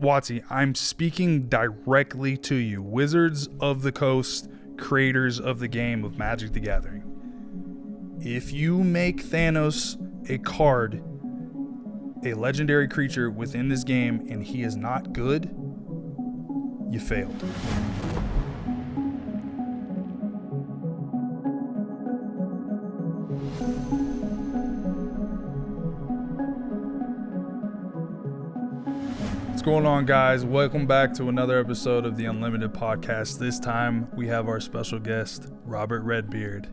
Watsy, I'm speaking directly to you. Wizards of the Coast, creators of the game of Magic the Gathering. If you make Thanos a card, a legendary creature within this game, and he is not good, you failed. What's going on, guys? Welcome back to another episode of the Unlimited Podcast. This time we have our special guest, Robert RedBeard.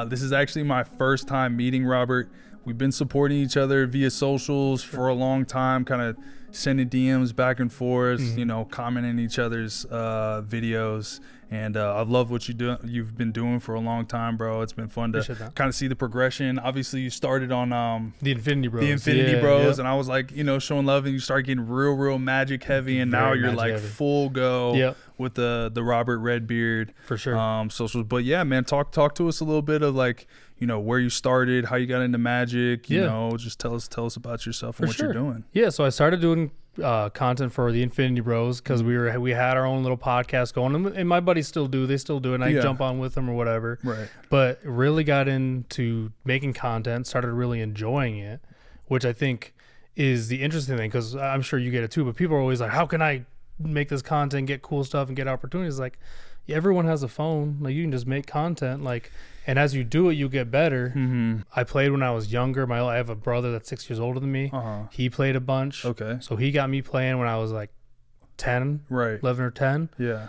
This is actually my first time meeting Robert. We've been supporting each other via socials for a long time, kind of sending DMs back and forth, you know, commenting each other's videos. And I love what you've been doing for a long time, bro. It's been fun to kind of see the progression. Obviously, you started on the Infinity Bros. The Infinity Bros. And I I was like, showing love, and you start getting real Magic heavy. And now you're like heavy. Full go with the Robert RedBeard for sure socials. But yeah, man, talk to us a little bit of like, where you started, how you got into Magic. Just tell us about yourself and what you're doing. Yeah, so I started doing content for the Infinity Bros because we had our own little podcast going, and my buddies still do. They still do it, and I jump on with them or whatever. Right. But really got into making content, started really enjoying it, which I think is the interesting thing, because I'm sure you get it too, but people are always like, how can I make this content, get cool stuff, and get opportunities? Like, everyone has a phone. Like, you can just make content, like, and as you do it, you get better. I played when I was younger. I have a brother that's 6 years older than me. He played a bunch. Okay. So he got me playing when I was like 10, right, 11 or 10. Yeah.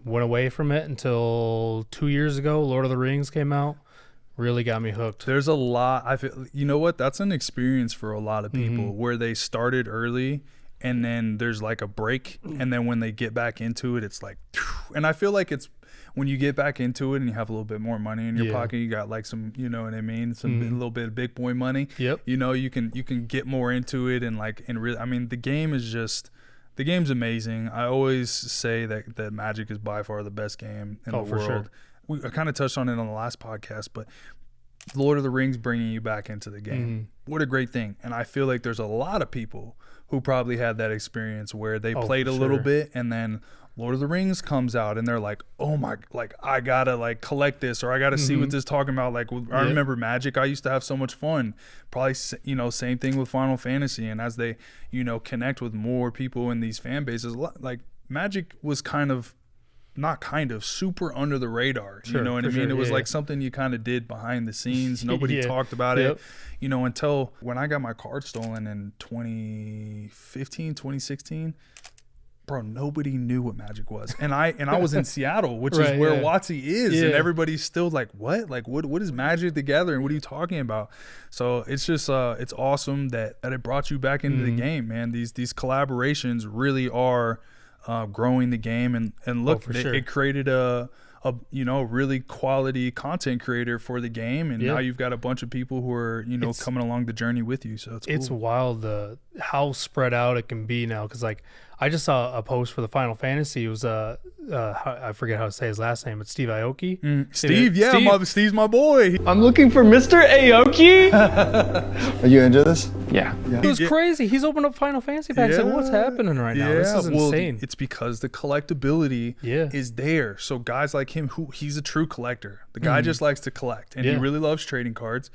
Went away from it until 2 years ago. Lord of the Rings came out. Really got me hooked. There's a lot. I feel, you know what? That's an experience for a lot of people where they started early, and then there's like a break, and then when they get back into it, it's like, and I feel like it's when you get back into it and you have a little bit more money in your pocket, you got like some, you know what I mean, some a little bit of big boy money. Yep. You can get more into it, and like, and really, I mean, the game's amazing. I always say that Magic is by far the best game in the world. Sure. I kind of touched on it on the last podcast, but Lord of the Rings bringing you back into the game. What a great thing. And I feel like there's a lot of people who probably had that experience where they played a little bit, and then Lord of the Rings comes out and they're like, oh my, like, I gotta like collect this, or I gotta see what this is talking about. Like, I remember Magic, I used to have so much fun. Probably, same thing with Final Fantasy. And as they, connect with more people in these fan bases, like Magic was super under the radar. Sure, you know what I mean? It was like something you kind of did behind the scenes. Nobody talked about it, until when I got my card stolen in 2015, 2016. Bro, nobody knew what Magic was. And I was in Seattle, which is where Watsy is. And everybody's still like, what? Like, what is Magic the Gathering? What are you talking about? So it's just, it's awesome that it brought you back into the game, man. These collaborations really are growing the game. And look, it created a really quality content creator for the game. And now you've got a bunch of people who are, coming along the journey with you. So it's cool. Wild how spread out it can be now. Cause like, I just saw a post for the Final Fantasy. It was I forget how to say his last name. It's Steve Aoki. Steve's my boy. I'm looking for Mr. Aoki. Are you into this? Yeah. It was crazy. He's opened up Final Fantasy packs. Like, what's happening right now? This is insane. It's because the collectability is there. So guys like him, he's a true collector. The guy just likes to collect, and he really loves trading cards.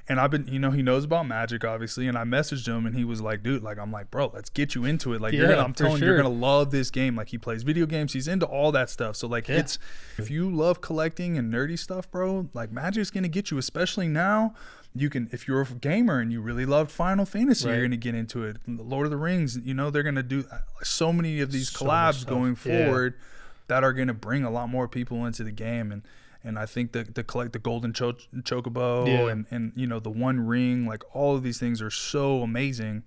And I've been, he knows about Magic, obviously. And I messaged him, and he was like, dude, like, I'm like, bro, let's get you into it. Like, I'm telling you, you're going to love this game. Like, he plays video games. He's into all that stuff. So, like, if you love collecting and nerdy stuff, bro, like, Magic's going to get you, especially now. You can, if you're a gamer and you really loved Final Fantasy, you're going to get into it. Lord of the Rings, they're going to do so many of these collabs going forward that are going to bring a lot more people into the game. And I think the collect the golden chocobo and the one ring, like all of these things are so amazing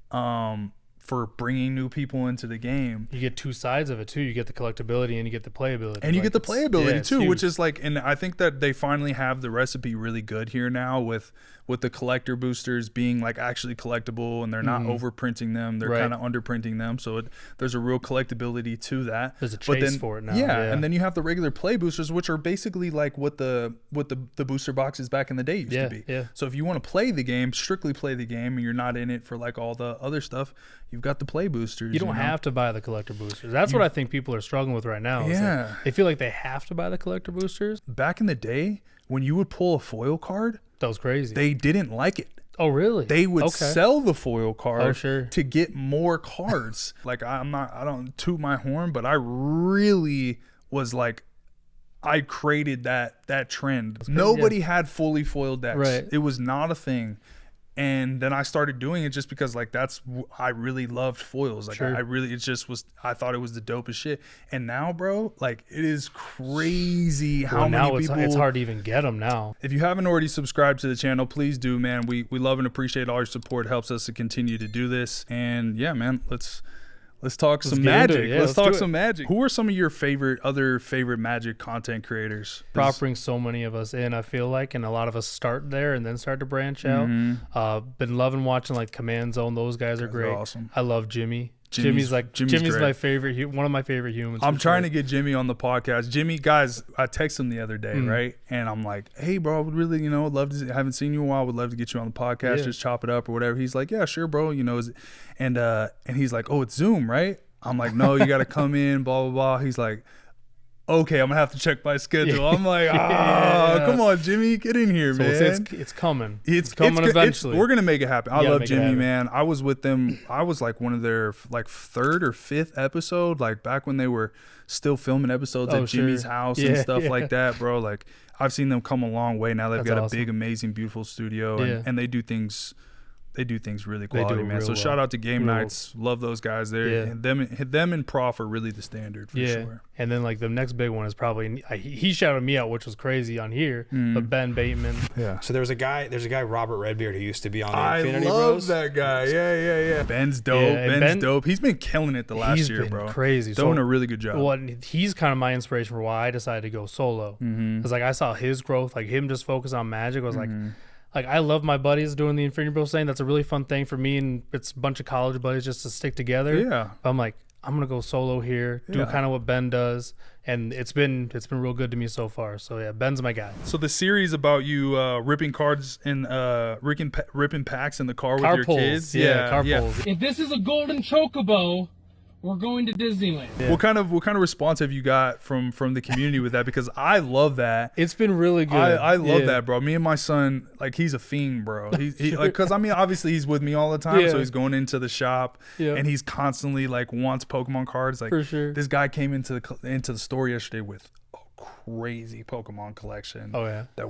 for bringing new people into the game. You get two sides of it too. You get the collectability and you get the playability. And you get the playability too, which is like, and I think that they finally have the recipe really good here now with the collector boosters being like actually collectible, and they're not overprinting them. They're kind of underprinting them. So there's a real collectability to that. There's a chase for it now. Yeah. And then you have the regular play boosters, which are basically like what the booster boxes back in the day used to be. Yeah. So if you want to play the game, strictly play the game, and you're not in it for like all the other stuff, you've you've got the play boosters. You don't have to buy the collector boosters. That's what I think people are struggling with right now. Yeah. They feel like they have to buy the collector boosters. Back in the day, when you would pull a foil card, That was crazy. they didn't like it. Oh, really? They would sell the foil card to get more cards. Like, I don't toot my horn, but I really was like, I created that trend. Nobody had fully foiled decks. Right. It was not a thing. And then I started doing it just because like I really loved foils. Like I thought it was the dopest shit. And now, bro, like it is crazy how many people. It's hard to even get them now. If you haven't already subscribed to the channel, please do, man. We love and appreciate all your support. It helps us to continue to do this. And yeah, man, let's talk some magic. Let's talk some magic. Who are some of your other favorite magic content creators? Prop brings so many of us in, I feel like, and a lot of us start there and then start to branch out. Been loving watching like Command Zone. Those guys are great. Awesome. I love Jimmy. Jimmy's my favorite. One of my favorite humans. I'm trying to get Jimmy on the podcast. Jimmy, guys, I texted him the other day, right? And I'm like, hey, bro, I would really, love to. Haven't seen you in a while. Would love to get you on the podcast. Just chop it up or whatever. He's like, yeah, sure, bro. And he's like, oh, it's Zoom, right? I'm like, no, you got to come in. Blah blah blah. He's like, okay, I'm gonna have to check my schedule. I'm like, come on, Jimmy, get in here, man. It's coming. It's coming eventually. We're gonna make it happen. I love Jimmy, man. I was with them. I was like one of their like 3rd or 5th episode, like back when they were still filming episodes at Jimmy's house and stuff like that, bro. Like I've seen them come a long way. Now they've got a big, amazing, beautiful studio, and they do things. They do things really quality, man. So shout out to Game Nights. Love those guys there. Yeah. And them and Prof are really the standard for sure. And then like the next big one is probably he shouted me out, which was crazy on here. But Ben Bateman. Yeah. So there's a guy Robert RedBeard who used to be on the Infinity Bros. I love that guy. Yeah. Ben's dope. Ben's dope. He's been killing it the last year, bro. Crazy. Doing a really good job. He's kind of my inspiration for why I decided to go solo. Because like I saw his growth, like him just focus on Magic. I was like I love my buddies doing the Infinity Bros thing. That's a really fun thing for me, and it's a bunch of college buddies just to stick together. Yeah. But I'm like, I'm gonna go solo here, do kind of what Ben does, and it's been real good to me so far. So yeah, Ben's my guy. So the series about you ripping cards and ripping packs in the car with your kids. Car pulls. If this is a golden chocobo, we're going to Disneyland. Yeah. What kind of response have you got from the community with that? Because I love that. It's been really good. I love that, bro. Me and my son, like, he's a fiend, bro. He like, because I mean, obviously he's with me all the time, so he's going into the shop and he's constantly like wants Pokemon cards. Like, for sure. This guy came into the store yesterday with a crazy Pokemon collection. Oh yeah, that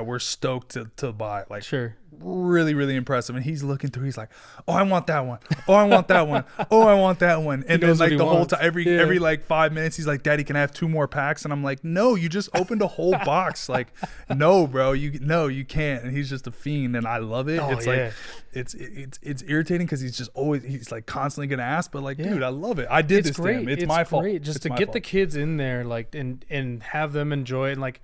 we're stoked to buy. Like, sure. Really, really impressive. And he's looking through, he's like, oh, I want that one. Oh, I want that one. Oh, I want that one. And then like the whole time, every like 5 minutes, he's like, Daddy, can I have 2 more packs? And I'm like, no, you just opened a whole box. Like, no, bro, you can't. And he's just a fiend, and I love it. Like, it's irritating because he's like constantly gonna ask, but like, dude, I love it. I did this to him. It's my fault. Just to get the kids in there, like, and have them enjoy it, and like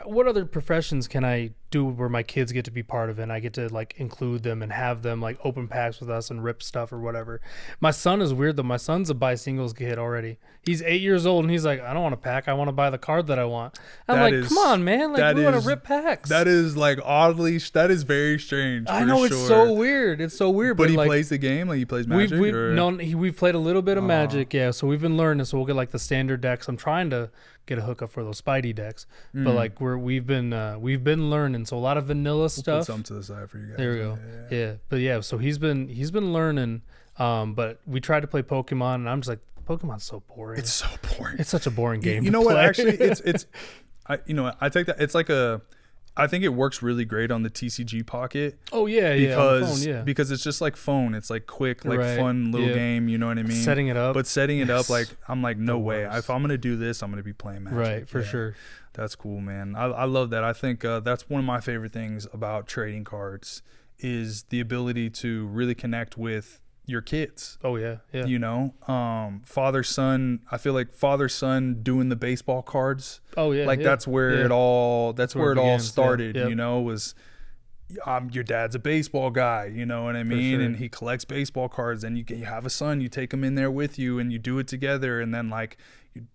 what other professions can I do where my kids get to be part of it and I get to like include them and have them like open packs with us and rip stuff or whatever. My son is weird though. My son's a buy singles kid already. He's 8 years old and he's like, I don't want a pack. I want to buy the card that I want. I'm like, come on, man. Like, we want to rip packs. That is like that is very strange. I know, it's so weird. It's so weird. But he like, plays the game? Like he plays Magic? We've played a little bit of Magic, yeah. So we've been learning. So we'll get like the standard decks. I'm trying to get a hookup for those Spidey decks. But like we've been learning. So a lot of vanilla stuff. Put some to the side for you guys. There we go. Yeah. But yeah, so he's been learning. But we tried to play Pokemon, and I'm just like, Pokemon's so boring. It's so boring. It's such a boring game. You know what? Actually, I take that. It's like I think it works really great on the TCG Pocket. Oh yeah, because it's just like phone. It's like quick, like fun little game. You know what I mean? Setting it up, like I'm like, no way. If I'm gonna do this, I'm gonna be playing Magic. Right, for sure. That's cool, man. I love that. I think that's one of my favorite things about trading cards is the ability to really connect with your kids. Oh yeah. You know, father son. I feel like father son doing the baseball cards. Oh yeah. Like that's where it all. That's where it all started. You know, was your dad's a baseball guy. You know what I mean? And he collects baseball cards. And you have a son. You take him in there with you, and you do it together. And then like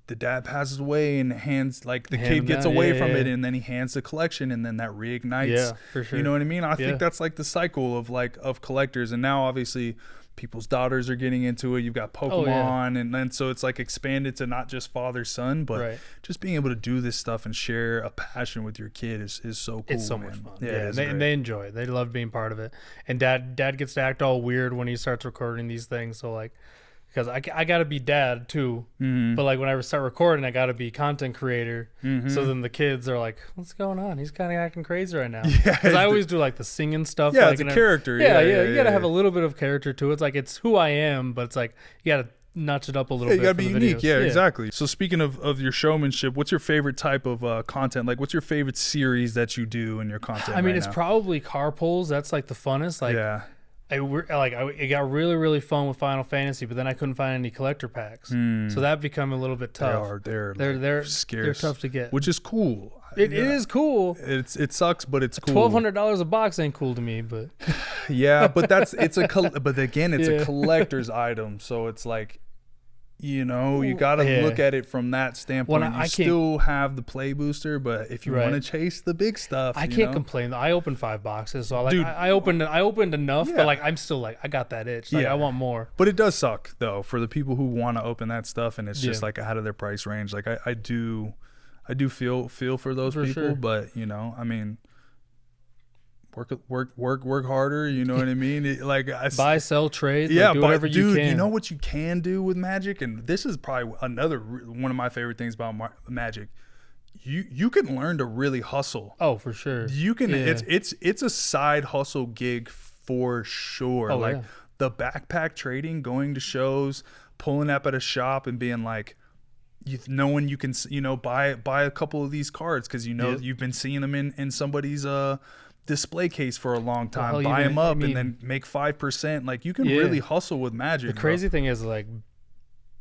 the dad passes away, and hands like the kid gets away from it, and then he hands the collection, and then that reignites. Yeah, for sure. You know what I mean? I think that's like the cycle of collectors. And now obviously people's daughters are getting into it. You've got Pokemon, and then so it's like expanded to not just father son, but just being able to do this stuff and share a passion with your kid is so cool. It's so much fun. Yeah, and they enjoy it. They love being part of it. And dad gets to act all weird when he starts recording these things. So like, because I got to be dad too, but like when I start recording, I got to be content creator. So then the kids are like, "What's going on? He's kind of acting crazy right now." Because I always do like the singing stuff. Yeah, like, it's a character. Yeah. You got to have a little bit of character to it. It's like it's who I am, but it's like you got to notch it up a little bit. You got to be unique. Yeah, exactly. So speaking of your showmanship, what's your favorite type of content? Like, what's your favorite series that you do in your content? I mean, it's probably car pulls. That's like the funnest. Like, it got really, really fun with Final Fantasy, but then I couldn't find any collector packs, so that became a little bit tough. They're scarce. They're tough to get, which is cool. It is cool. It sucks, but it's cool. $1,200 a box ain't cool to me, but yeah, but but again, it's a collector's item, so it's like, you know, you got to look at it from that standpoint. You still have the play booster, but if you want to chase the big stuff, I can't complain. I opened 5 boxes, so like, I opened enough, but like I'm still like I got that itch. Like I want more. But it does suck though for the people who want to open that stuff, and it's just like out of their price range. Like I do feel for those people, sure. But you know, I mean, work harder, you know what I mean? Buy, sell, trade, yeah, do whatever you can. You know what you can do with Magic, and this is probably another one of my favorite things about Magic. You can learn to really hustle. Oh, for sure. You can. Yeah. It's a side hustle gig for sure. The backpack trading, going to shows, pulling up at a shop, and being like, knowing you can, you know, buy a couple of these cards because you know you've been seeing them in somebody's display case for a long time. Buy them up and then make 5%. Like you can really hustle with Magic. The crazy thing is, like,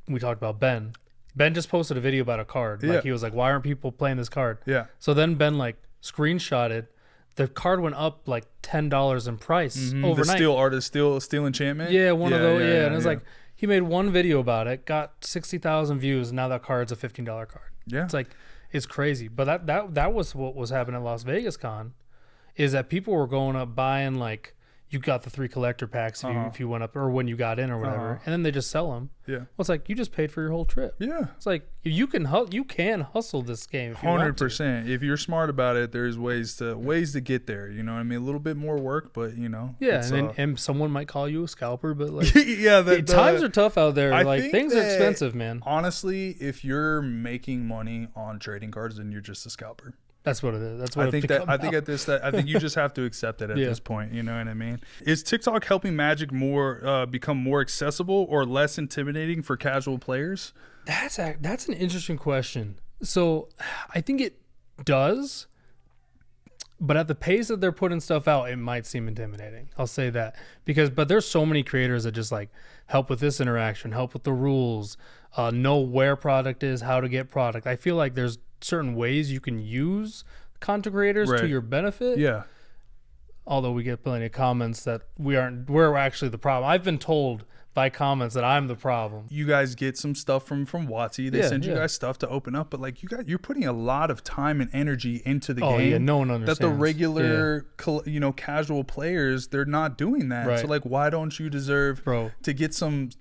we talked about Ben. Ben just posted a video about a card. Like he was like, "Why aren't people playing this card?" Yeah. So then Ben like screenshotted. The card went up like $10 in price overnight. The steel enchantment. Yeah, one of those. Yeah, and it's like he made one video about it, got 60,000 views, and now that card's a $15 card. Yeah, it's like it's crazy. But that was what was happening at Las Vegas Con. Is that people were going up buying, like, you got the 3 collector packs if you went up, or when you got in or whatever, and then they just sell them. Yeah, well, it's like you just paid for your whole trip. Yeah, it's like you can hustle this game. 100%. If you're smart about it, there's ways to get there. You know what I mean? A little bit more work, but you know. Yeah, and someone might call you a scalper, but like, times are tough out there. Like things are expensive, man. Honestly, if you're making money on trading cards, then you're just a scalper. That's what it is. That's what I think you just have to accept it at this point. You know what I mean? Is TikTok helping Magic become more accessible or less intimidating for casual players? That's an interesting question. So I think it does, but at the pace that they're putting stuff out, it might seem intimidating. I'll say that but there's so many creators that just like help with this interaction, help with the rules, know where product is, how to get product. I feel like there's certain ways you can use content creators to your benefit. Yeah. Although we get plenty of comments that we're actually the problem. I've been told by comments that I'm the problem. You guys get some stuff from WotC. They send you guys stuff to open up, but like you're putting a lot of time and energy into the game. Yeah, no one understands. That the regular casual players, they're not doing that. Right. So like, why don't you deserve to get some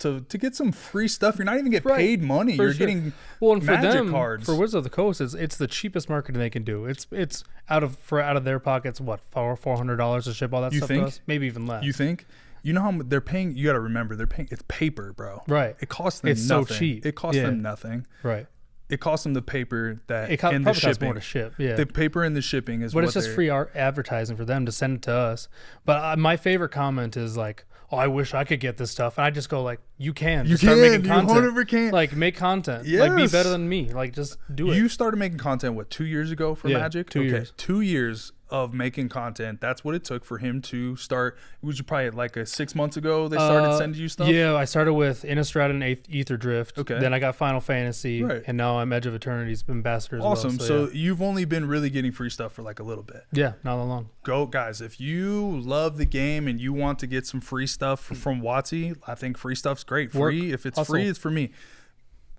free stuff? You're not even getting paid money. You're getting Magic cards. For Wizards of the Coast, it's the cheapest marketing they can do. It's out of their pockets. What, $400 to ship all that stuff to us? Maybe even less. You think? You know how they're paying? You got to remember, they're paying. It's paper, bro. Right. It costs them nothing. So cheap. It costs them nothing. Right. It costs them the paper that and the shipping. More to ship. Yeah. The paper and the shipping is. But it's just free advertising for them to send it to us. But my favorite comment is like, "Oh, I wish I could get this stuff." And I just go like, "You can. You start making content. You can. Like make content. Yes. Like be better than me. Like just do it." You started making content 2 years ago for Magic? 2 years. 2 years of making content. That's what it took for him to start. It was probably like 6 months ago they started sending you stuff? Yeah, I started with Innistrad and Aether Drift. Okay. Then I got Final Fantasy. Right. And now I'm Edge of Eternity's ambassador as well. Awesome. So you've only been really getting free stuff for like a little bit. Yeah, not that long. Go, guys. If you love the game and you want to get some free stuff from WotC, I think free stuff's great. Free. If it's free, it's for me.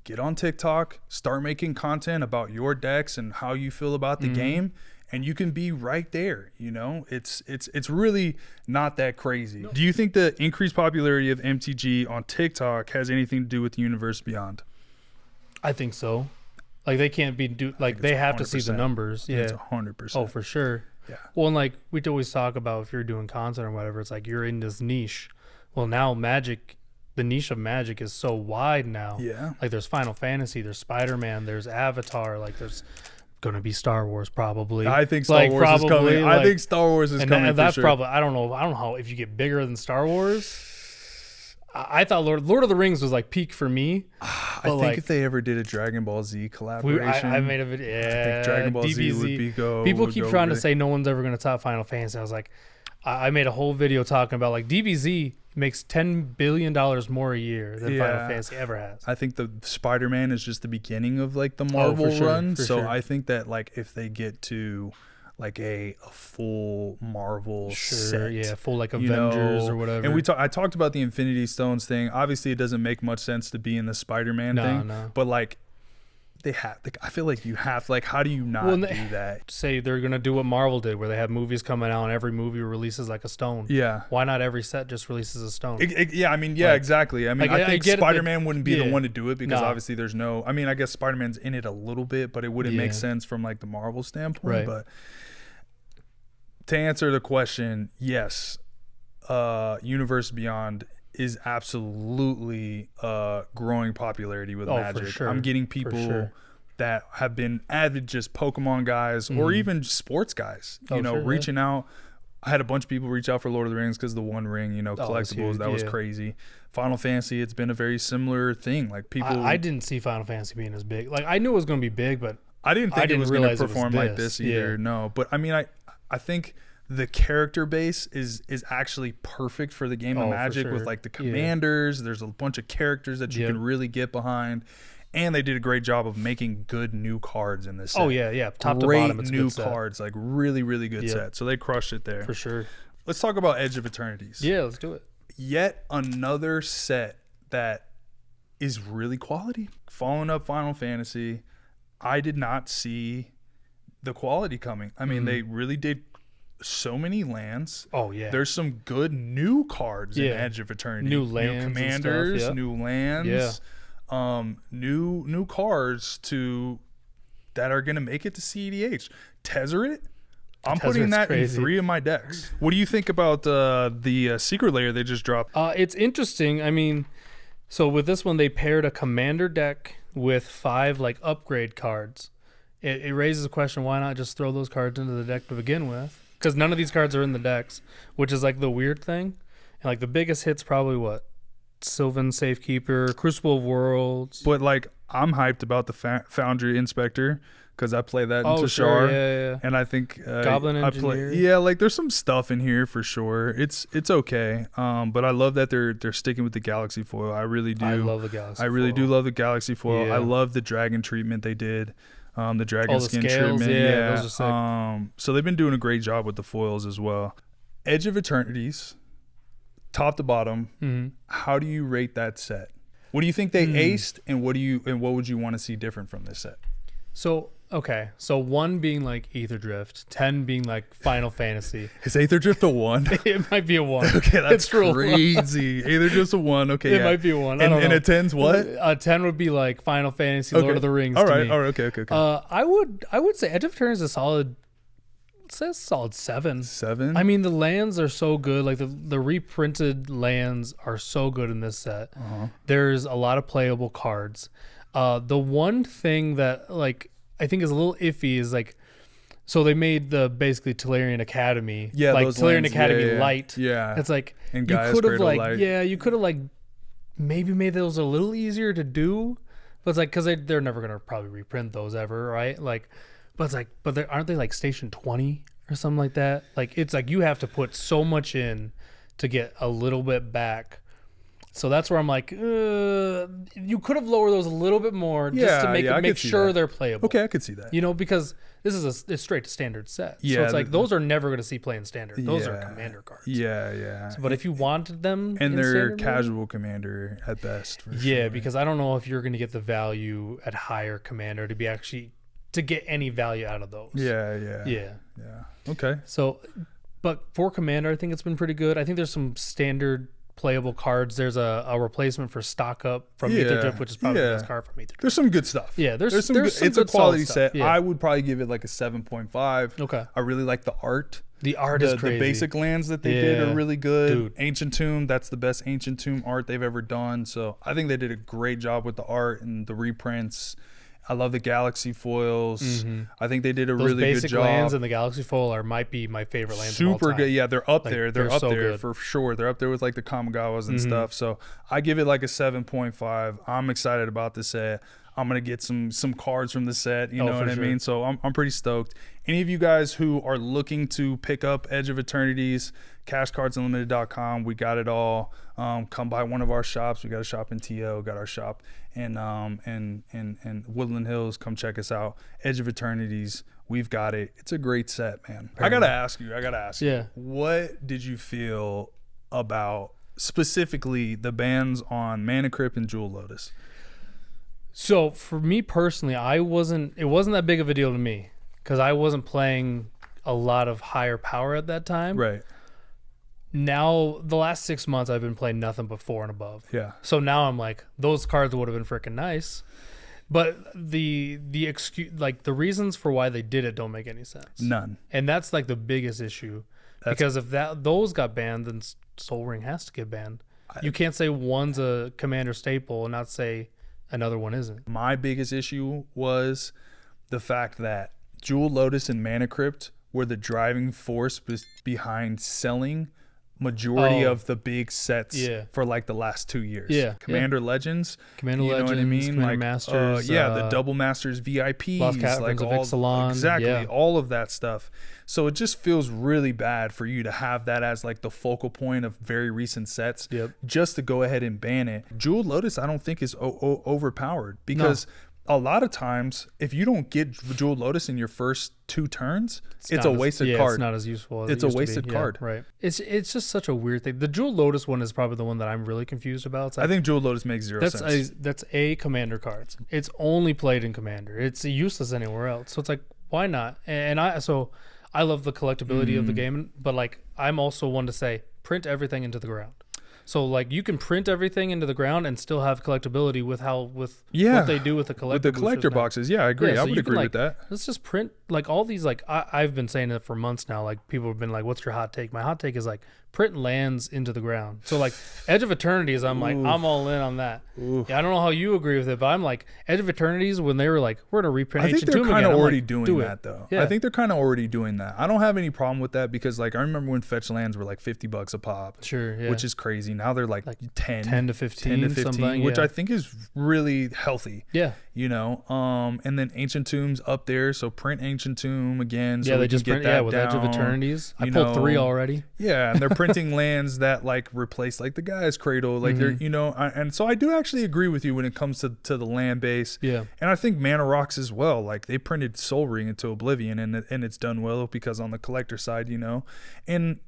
Get on TikTok, start making content about your decks and how you feel about the game, and you can be right there. You know, it's really not that crazy. Do you think the increased popularity of MTG on TikTok has anything to do with the Universe Beyond? I think so. Like they can't be they have to see the numbers. Yeah, it's 100%. Oh, for sure. Yeah. Well, and like we always talk about, if you're doing content or whatever, it's like you're in this niche. Well, now Magic, the niche of Magic is so wide now. Yeah. Like there's Final Fantasy, there's Spider-Man, there's Avatar, like there's gonna be Star Wars probably. I think Star Wars is coming. I think Star Wars is coming. And that's for sure. probably, I don't know how, if you get bigger than Star Wars. I thought Lord of the Rings was like peak for me. I think if they ever did a Dragon Ball Z collaboration, I made a video. Yeah, I think Dragon Ball Z would be People keep trying to say no one's ever going to top Final Fantasy. I was like, I made a whole video talking about like DBZ makes $10 billion more a year than Final Fantasy ever has. I think the Spider-Man is just the beginning of like the Marvel run. So sure. I think that like if they get to like a full Marvel set, full like Avengers or whatever. And I talked about the Infinity Stones thing. Obviously, it doesn't make much sense to be in the Spider-Man thing. No. But like, they have. Like, I feel like you have. Like, how do you not do that? Say they're gonna do what Marvel did, where they have movies coming out and every movie releases like a stone. Yeah. Why not every set just releases a stone? Yeah. I mean, yeah, exactly. I mean, I think Spider-Man wouldn't be the one to do it because obviously there's no. I mean, I guess Spider-Man's in it a little bit, but it wouldn't make sense from like the Marvel standpoint. Right. But to answer the question, yes, Universe Beyond is absolutely growing popularity with Magic. For sure. I'm getting people that have been avid just Pokemon guys or even sports guys, reaching out. I had a bunch of people reach out for Lord of the Rings because the One Ring, collectibles, that was crazy. Final Fantasy, it's been a very similar thing. Like people, I didn't see Final Fantasy being as big. Like I knew it was going to be big, but I didn't think it was going to perform like this either. No, but I mean, I think the character base is actually perfect for the game of Magic with like the commanders. There's a bunch of characters that you can really get behind. And they did a great job of making good new cards in this set. Oh, yeah. Top to bottom, it's new good set. cards, like really, really good set. So they crushed it there. For sure. Let's talk about Edge of Eternities. Yeah, let's do it. Yet another set that is really quality. Following up Final Fantasy, I did not see the quality coming. I mean, they really did so many lands. Oh yeah, there's some good new cards in Edge of Eternity. New lands, new commanders, new lands, new cards that are gonna make it to CEDH. Tezzeret, I'm putting that in 3 of my decks. What do you think about the secret layer they just dropped? It's interesting. I mean, so with this one, they paired a commander deck with 5 like upgrade cards. It raises a question: why not just throw those cards into the deck to begin with? Because none of these cards are in the decks, which is like the weird thing. And like the biggest hit's probably what? Sylvan Safekeeper, Crucible of Worlds. But like I'm hyped about the Foundry Inspector because I play that in Tashar. Yeah. And I think Goblin Engineer. like there's some stuff in here for sure. It's okay. But I love that they're sticking with the Galaxy Foil. I really do. I love the Galaxy Foil. I really do love the Galaxy Foil. Yeah. I love the dragon treatment they did. The dragon skin scales, treatment. Yeah, those are sick. So they've been doing a great job with the foils as well. Edge of Eternities, top to bottom. How do you rate that set? What do you think they aced, and what would you want to see different from this set? So 1 being like Aether Drift, 10 being like Final Fantasy. Is Aether Drift a 1? It might be a 1. Okay, that's crazy. Aether Drift's a 1. Okay, it might be a 1. And a 10's what? A 10 would be like Final Fantasy, Lord of the Rings. All right. Me. All right. Okay. I would say Edge of Eternity is a solid. It says solid 7. 7. I mean, the lands are so good. Like the reprinted lands are so good in this set. There's a lot of playable cards. The one thing that like I think is a little iffy is like, so they made the basically Tolarian Academy, like Tolarian Academy Light. Yeah, it's like and you could have like you could have like maybe made those a little easier to do, but it's like because they're never gonna probably reprint those ever, right? Like, but it's like aren't they like Station 20 or something like that? Like it's like you have to put so much in to get a little bit back. So that's where I'm like, you could have lowered those a little bit more just to make sure they're playable. Okay, I could see that. Because this is it's straight to standard set. Yeah, so it's like those are never going to see play in standard. Those are commander cards. Yeah. So, but if you wanted them, and they're casual maybe, commander at best. For sure. Because I don't know if you're going to get the value at higher commander to be actually to get any value out of those. Yeah. Okay. So, but for Commander, I think it's been pretty good. I think there's some standard playable cards. There's a replacement for Stock Up from ETERNITIES, which is probably the best card from ETERNITIES. There's some good stuff. Yeah, there's some good, some it's a good quality stuff. set. Yeah. I would probably give it like a 7.5. Okay. I really like the art. The art is crazy. The basic lands that they did are really good. Dude. Ancient Tomb, that's the best Ancient Tomb art they've ever done. So I think they did a great job with the art and the reprints. I love the Galaxy foils. I think they did a really good job. Those basic lands and the Galaxy foil might be my favorite lands of all Super time. good. Yeah, they're up there. They're up so there good. for sure. They're up there with like the Kamigawas and stuff. So I give it like a 7.5. I'm excited about this set. I'm gonna get some cards from the set. You know what I mean? So I'm pretty stoked. Any of you guys who are looking to pick up Edge of Eternities, CashCardsUnlimited.com, we got it all. Come by one of our shops. We got a shop in TO, got our shop in Woodland Hills. Come check us out. Edge of Eternities, we've got it. It's a great set, man. I gotta ask you. Yeah. What did you feel about specifically the bans on Mana Crypt and Jewel Lotus? So for me personally, it wasn't that big of a deal to me because I wasn't playing a lot of higher power at that time. Right. Now, the last 6 months, I've been playing nothing but 4 and above. Yeah. So now I'm like, those cards would have been freaking nice. But the excuse, like the reasons for why they did it don't make any sense. None. And that's like the biggest issue. Because if those got banned, then Soul Ring has to get banned. You can't say one's a Commander staple and not say another one isn't. My biggest issue was the fact that Jewel Lotus and Mana Crypt were the driving force behind selling majority of the big sets for like the last 2 years. Yeah. Commander Legends. Commander you Legends, know what I mean? Commander like, Masters. the Double Masters VIPs. Lost Caverns of Ixalan. Exactly. All of that stuff. So it just feels really bad for you to have that as like the focal point of very recent sets. Yep. Just to go ahead and ban it. Jewel Lotus, I don't think is overpowered because a lot of times, if you don't get Jewel Lotus in your first 2 turns, it's a wasted card. It's not as useful as it's it a used to wasted be. card. Yeah, right. It's just such a weird thing. The Jewel Lotus one is probably the one that I'm really confused about. It's like, I think Jewel Lotus makes zero sense. That's a Commander card. It's only played in Commander. It's useless anywhere else. So it's like, why not? And I love the collectability of the game, but like I'm also one to say print everything into the ground. So like you can print everything into the ground and still have collectability with what they do with the collector boxes. Yeah, I agree. I would agree with that. Let's just print like all these like I've been saying it for months now. Like people have been like, "What's your hot take?" My hot take is like print lands into the ground. So like Edge of Eternities, I'm like I'm all in on that. Yeah, I don't know how you agree with it, but I'm like Edge of Eternities when they were like we're gonna reprint. I think they're kind of already doing that though. Yeah. I think they're kind of already doing that. I don't have any problem with that because like I remember when fetch lands were like $50 a pop. Sure, yeah. Which is crazy. Now they're like 10 to 15, something, which I think is really healthy. Yeah. You know, and then Ancient Tomb's up there, so print Ancient Tomb again. So they just print with Edge of Eternities. I pulled 3 already. Yeah, and they're printing lands that like replace like the Gaia's Cradle, like they're and so I do actually agree with you when it comes to the land base. Yeah, and I think Mana Rocks as well. Like they printed Soul Ring into Oblivion, and it's done well because on the collector side, you know, and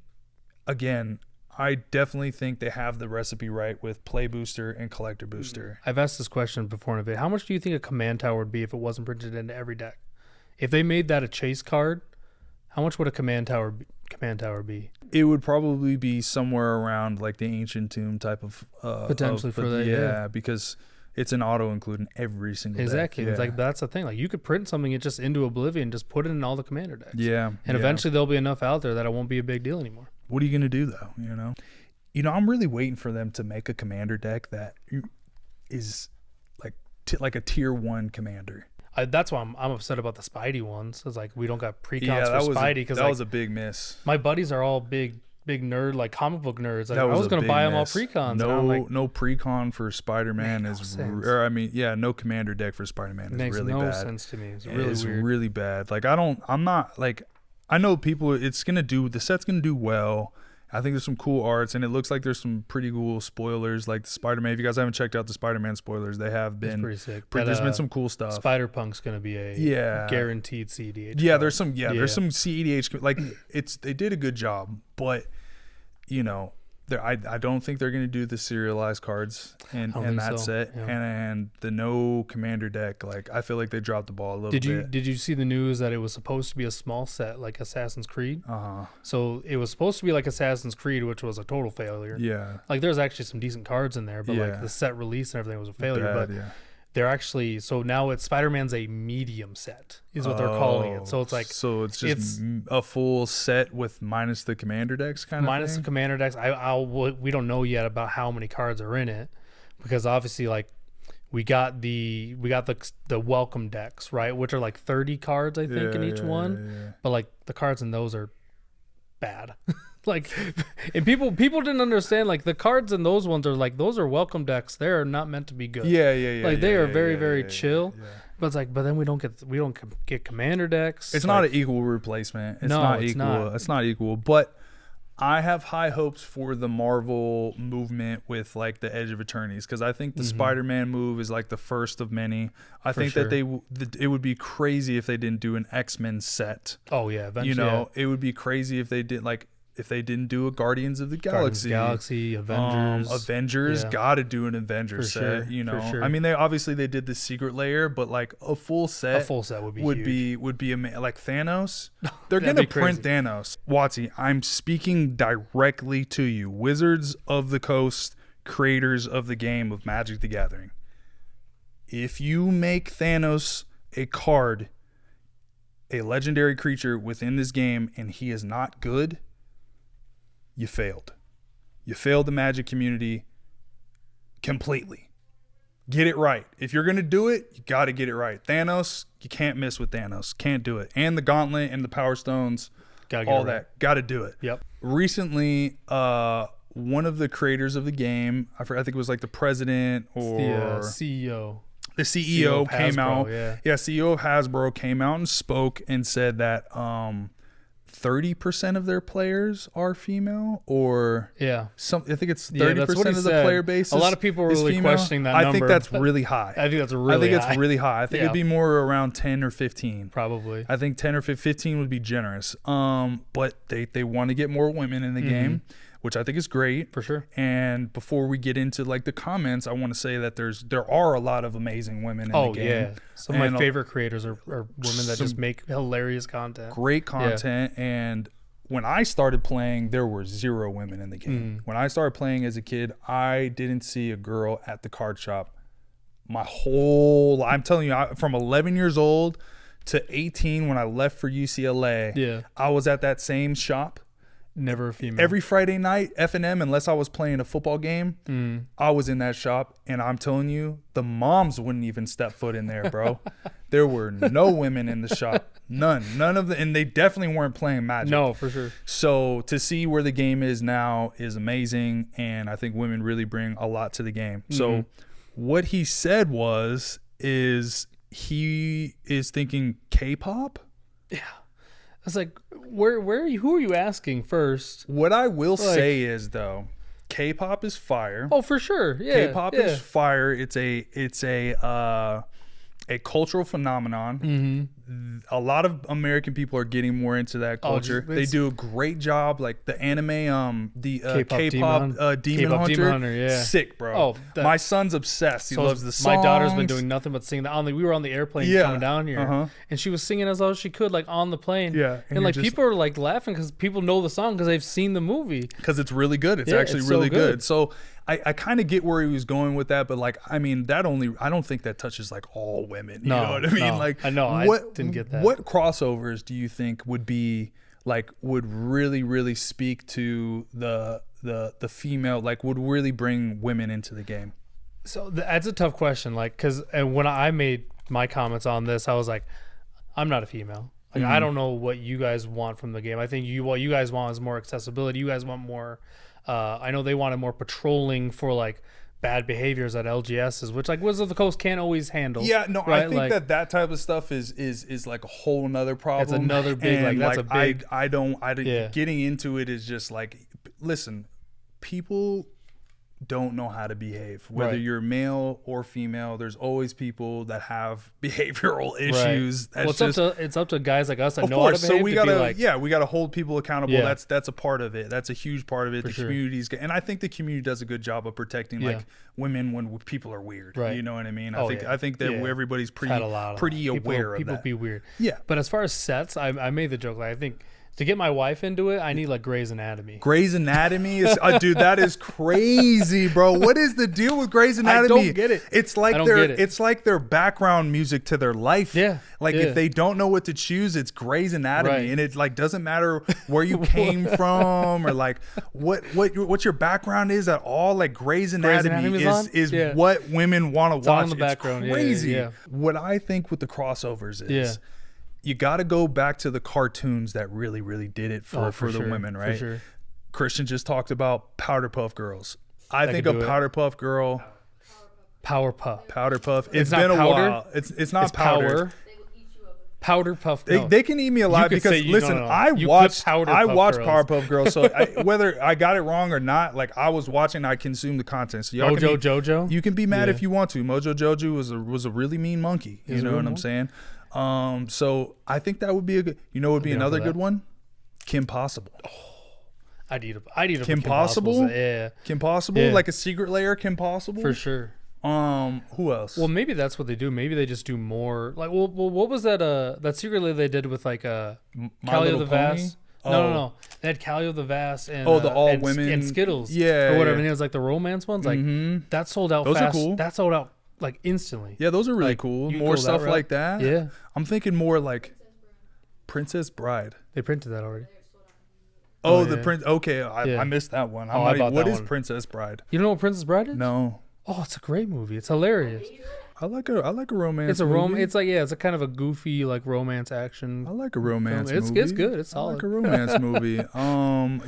again. I definitely think they have the recipe right with play booster and collector booster. I've asked this question before in a bit. How much do you think a command tower would be if it wasn't printed into every deck? If they made that a chase card, how much would a command tower be? It would probably be somewhere around like the Ancient Tomb type of potentially for that. Yeah, because it's an auto include in every single exactly. deck. It's like that's the thing. Like you could print something just into Oblivion, just put it in all the commander decks. Yeah, and eventually there'll be enough out there that it won't be a big deal anymore. What are you gonna do though? You know, I'm really waiting for them to make a commander deck that is like a tier 1 commander. That's why I'm upset about the Spidey ones. It's like we don't got precons for Spidey because that was a big miss. My buddies are all big nerd, like comic book nerds. Like, I was gonna buy them all precons. No precon for Spider-Man no commander deck for Spider-Man is really bad. Makes no sense to me. It's really weird. It's really bad. Like I know people. The set's gonna do well. I think there's some cool arts, and it looks like there's some pretty cool spoilers, like the Spider-Man. If you guys haven't checked out the Spider-Man spoilers, they have been pretty sick. There's been some cool stuff. Spider-Punk's gonna be a guaranteed CEDH. Yeah, there's some CEDH. Like they did a good job, but you know, I don't think they're going to do the serialized cards in that set, and the no commander deck. Like, I feel like they dropped the ball a little bit. Did you see the news that it was supposed to be a small set like Assassin's Creed? So it was supposed to be like Assassin's Creed, which was a total failure. Yeah, like there's actually some decent cards in there, but like the set release and everything was a failure. They're actually, so now it's Spider-Man's a medium set is what they're calling it. So it's like, so it's just a full set with minus the commander decks kind of thing? Minus the commander decks. We don't know yet about how many cards are in it, because obviously like we got the welcome decks, right? Which are like 30 cards, I think, in each one. Yeah. But like the cards in those are bad. Like, and people didn't understand, like the cards in those ones are like, those are welcome decks. They're not meant to be good. Like they are very, very chill. Yeah. But it's like, but then we don't get commander decks. It's not an equal replacement. It's not equal. But I have high hopes for the Marvel movement with like the Edge of Eternities, because I think the Spider-Man move is like the first of many. I think that it would be crazy if they didn't do an X-Men set. Oh yeah, eventually. It would be crazy if they did if they didn't do a Guardians of the Galaxy, Avengers, gotta do an Avengers set. For sure. I mean, they did the secret layer, but like a full set would be like Thanos. They're gonna print Thanos. Watsy, I'm speaking directly to you, Wizards of the Coast, creators of the game of Magic the Gathering. If you make Thanos a card, a legendary creature within this game, and he is not good, you failed. You failed the Magic community completely. Get it right. If you're going to do it, you got to get it right. Thanos, you can't miss with Thanos. Can't do it. And the Gauntlet and the Power Stones, all that. Got to do it. Yep. Recently, one of the creators of the game, I think it was like the president or the CEO. The CEO came out. CEO of Hasbro came out and spoke and said that 30% of their players are female, or I think it's 30% of the player base. A lot of people are really questioning that number. I think that's really high. I think it's really high. I think it'd be more around 10 or 15. Probably. I think 10 or 15 would be generous. But they want to get more women in the game, which I think is great. For sure. And before we get into like the comments, I want to say that there are a lot of amazing women in the game. Yeah. Some of my favorite creators are women that just make hilarious content. Great content. Yeah. And when I started playing, there were 0 women in the game. When I started playing as a kid, I didn't see a girl at the card shop. I'm telling you, from 11 years old to 18 when I left for UCLA, I was at that same shop. Never a female. Every Friday night, F&M, unless I was playing a football game, I was in that shop, and I'm telling you, the moms wouldn't even step foot in there, bro. There were no women in the shop. None of them, and they definitely weren't playing Magic. No, for sure. So to see where the game is now is amazing, and I think women really bring a lot to the game. So what he said is he is thinking K-pop? Yeah. I was like, who are you asking first? What I will say is, though, K-pop is fire. Oh, for sure. Yeah. K-pop is fire. It's a cultural phenomenon. A lot of American people are getting more into that culture. They do a great job. Like the anime, the K-pop Demon Hunter, sick, bro. My son's obsessed. He loves the songs. My daughter's been doing nothing but singing. We were on the airplane coming down here, and she was singing as loud as she could, like on the plane. Yeah, and like people are like laughing because people know the song because they've seen the movie. Because it's really good. It's actually really good. So I kind of get where he was going with that, but like, I mean, I don't think that touches like all women. You know what I mean? Like, I know. I didn't get that. What crossovers do you think would really, really speak to the female, like would really bring women into the game? So that's a tough question. Like, cause when I made my comments on this, I was like, I'm not a female. Like, I don't know what you guys want from the game. I think what you guys want is more accessibility. You guys want more, I know they wanted more patrolling for like bad behaviors at LGSs, which like Wizards of the Coast can't always handle. Yeah, no, right? I think like, that type of stuff is like a whole nother problem. It's another big, and like that's a big. I don't. Getting into it is just like, listen, people don't know how to behave. Whether you're male or female, there's always people that have behavioral issues. Right. Well, it's up to guys like us that know how to behave. So we gotta hold people accountable. Yeah. That's a part of it. That's a huge part of it. The community's, and I think the community does a good job of protecting like women when people are weird. Right. You know what I mean? I think that everybody's pretty aware of people that. Be weird. Yeah. But as far as sets, I made the joke. Like, I think to get my wife into it, I need like Grey's Anatomy. Grey's Anatomy is, dude, that is crazy, bro. What is the deal with Grey's Anatomy? I don't get it. It's like it's like their background music to their life. Yeah. Like if they don't know what to choose, it's Grey's Anatomy, and it like doesn't matter where you came from or like what your background is at all. Like Grey's Anatomy is what women want to watch. On the background. It's crazy. Yeah. What I think with the crossovers is. You got to go back to the cartoons that really, really did it for the women, right? For sure. Christian just talked about Powderpuff Girls. I think a Powderpuff Girl. Powderpuff. It's been a while. It's not powder. Powderpuff. They can eat me alive because listen, I watched Powerpuff Girls, so whether I got it wrong or not, like I was watching, I consumed the content. So Mojo Jojo. You can be mad if you want to. Mojo Jojo was a really mean monkey. You know what I'm saying? So I think that would be a good. You know, would be another good one. Kim Possible. Oh, I'd eat a Kim Possible. Yeah, Kim Possible, like a secret layer. Kim Possible for sure. Who else? Well, maybe that's what they do. Maybe they just do more. Like, well, what was that secret layer they did with like Callie the Vast? No. They had Callie the Vast and the all women and Skittles, or whatever. And it was like the romance ones. Like that sold out Those fast. Are cool. That sold out like instantly. Yeah, those are really cool. More stuff like that. Yeah, I'm thinking more like Princess Bride. They printed that already. The prince. Okay, I missed that one. What is Princess Bride? You don't know what Princess Bride is? No. Oh, it's a great movie. It's hilarious. I like a romance. It's a movie. It's like it's a kind of a goofy like romance action. I like a romance movie. It's good. It's solid. I like a romance movie.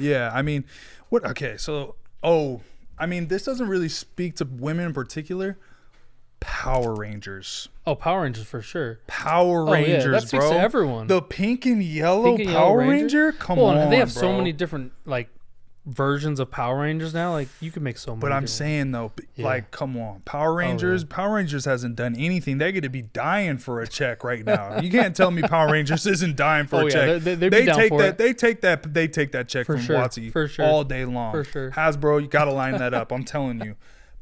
Yeah. I mean, what? Okay, so I mean, this doesn't really speak to women in particular. Power Rangers. Oh, Power Rangers for sure. Power Rangers, that speaks to everyone. The pink and yellow Power Ranger? Come on, they have so many different like versions of Power Rangers now. Like you could make so many. But I'm saying though, like, come on, Power Rangers. Power Rangers hasn't done anything. They get to be dying for a check right now. You can't tell me Power Rangers isn't dying for a check. They take that check from WotC all day long. For sure. Hasbro, you got to line that up. I'm telling you.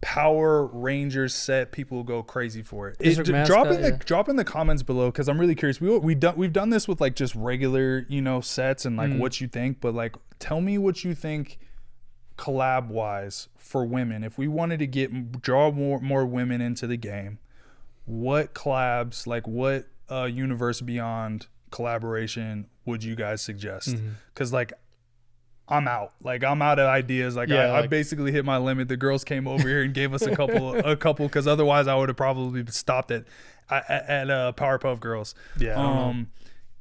Power Rangers set, people will go crazy for it. Drop in the comments below because I'm really curious. We've done this with like just regular sets and like what you think, but like tell me what you think collab wise for women. If we wanted to draw more women into the game, what collabs, like what Universe Beyond collaboration would you guys suggest? Because like I'm out. Like I'm out of ideas. Like I basically hit my limit. The girls came over here and gave us a couple because otherwise I would have probably stopped at Powerpuff Girls. Yeah.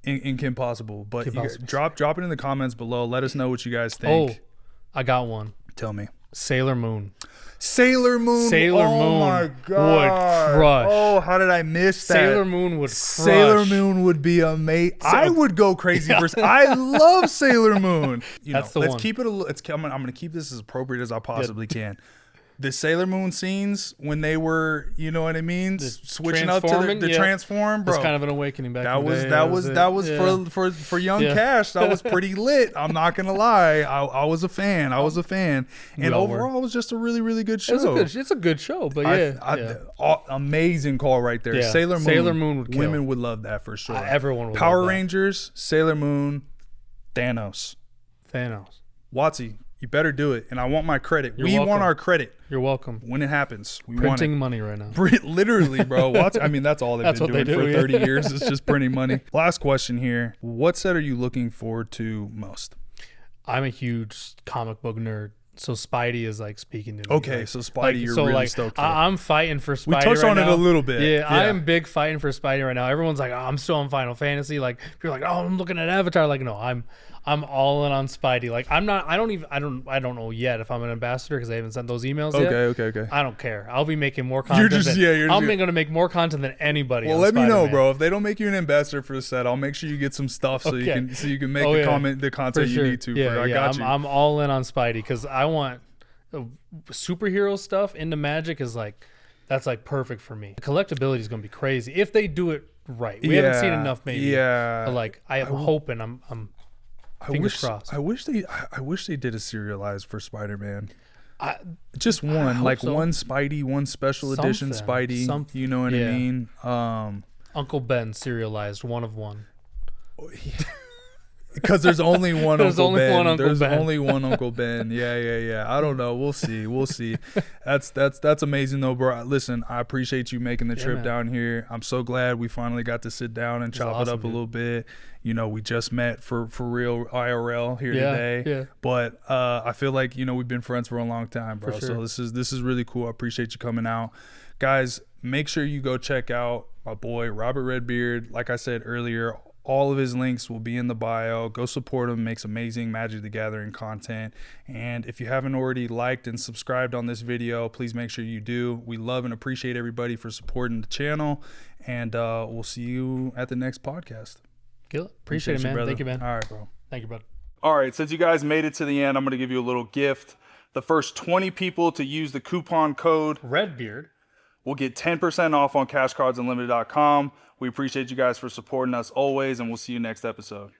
In Kim Possible. But drop it in the comments below. Let us know what you guys think. Oh, I got one. Tell me. Sailor Moon. Sailor Moon. Oh my God. Would crush. Oh, how did I miss that? Sailor Moon would crush. Sailor Moon would be amazing. I would go crazy for. I love Sailor Moon. That's the one. Keep it. I'm going to keep this as appropriate as I possibly can. The Sailor Moon scenes when they were, you know what I mean, switching up to the transform, bro. It's kind of an awakening back. That was for young Cash. That was pretty lit. I'm not gonna lie. I was a fan. And overall, it was just a really, really good show. It's a good show. But amazing call right there. Yeah. Sailor Moon would kill. Women would love that for sure. Everyone would. Power love that. Rangers, Sailor Moon, Thanos. WotC. You better do it, and I want my credit. We want our credit. You're welcome. When it happens, we printing want it. Money right now. Literally, bro. I mean, that's all they've been doing for 30 years. It's just printing money. Last question here: what set are you looking forward to most? I'm a huge comic book nerd, so Spidey is like speaking to me. Okay, so Spidey, you're really stoked for. I'm fighting for Spidey. We touched on it a little bit. Yeah, I am big fighting for Spidey right now. Everyone's like, oh, I'm still on Final Fantasy. Like, you're like, oh, I'm looking at Avatar. Like, no, I'm all in on Spidey. Like I'm not. I don't know yet if I'm an ambassador because I haven't sent those emails yet. Okay. I don't care. I'll be making more content. I'm going to make more content than anybody. Well, let me know, bro. If they don't make you an ambassador for the set, I'll make sure you get some stuff so you can make the content you need to. Yeah, I got you. I'm all in on Spidey because I want superhero stuff into Magic is like, that's like perfect for me. The collectability is going to be crazy if they do it right. We haven't seen enough, maybe. Yeah. But like, I'm hoping. I'm fingers crossed. I wish they did a serialized for Spider-Man. Just one, like so. One Spidey, one special edition Spidey. You know what I mean? Uncle Ben serialized, one of one. Because there's only one Uncle Ben. There's only one Uncle Ben. Yeah. I don't know. We'll see. That's amazing though, bro. Listen, I appreciate you making the trip down here. I'm so glad we finally got to sit down and chop it up a little bit. You know, we just met for real IRL here today. Yeah. But I feel like, you know, we've been friends for a long time, bro. Sure. So this is really cool. I appreciate you coming out. Guys, make sure you go check out my boy Robert RedBeard. Like I said earlier, all of his links will be in the bio. Go support him. Makes amazing Magic the Gathering content. And if you haven't already liked and subscribed on this video, please make sure you do. We love and appreciate everybody for supporting the channel. And we'll see you at the next podcast. Appreciate it, man. Brother. Thank you, man. All right, bro. Thank you, bud. All right, since you guys made it to the end, I'm going to give you a little gift. The first 20 people to use the coupon code RedBeard will get 10% off on cashcardsunlimited.com. We appreciate you guys for supporting us always, and we'll see you next episode.